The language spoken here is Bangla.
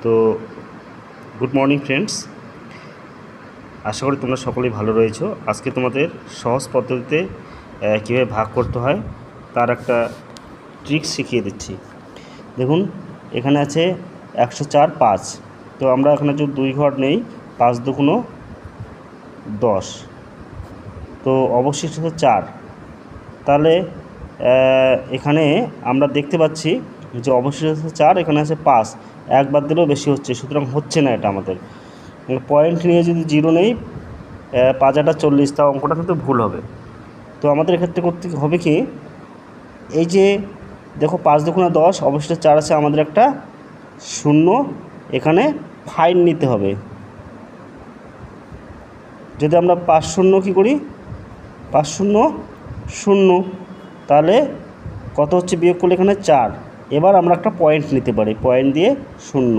তো গুড মর্নিং ফ্রেন্ডস, আশা করি তোমরা সকলেই ভালো রয়েছো। আজকে তোমাদের সহজ পদ্ধতিতে কীভাবে ভাগ করতে হয় তার একটা ট্রিক্স শিখিয়ে দিচ্ছি। দেখুন, এখানে আছে 104 5। তো আমরা এখানে যদি 2 ঘর নেই, 5 দুগুণ 10, তো অবশিষ্ট 4। তাহলে এখানে আমরা দেখতে পাচ্ছি যে অবশিষ্ট 4, এখানে আছে 5, একবার দিলেও বেশি হচ্ছে, সুতরাং হচ্ছে না এটা আমাদের। পয়েন্ট নিয়ে যদি 0 নেই, 5 8 40, তা অঙ্কটা কিন্তু ভুল হবে। তো আমাদের এক্ষেত্রে করতে হবে কি, এই যে দেখো 5 দুগুণ 10, অবশিষ্ট 4 আছে, আমাদের একটা 0 এখানে ফাইন নিতে হবে। যদি আমরা 5 0 কী করি, 5 0 0, তাহলে কত হচ্ছে বিয়োগ করলে এখানে 4। এবার আমরা একটা পয়েন্ট নিতে পারি, পয়েন্ট দিয়ে 0।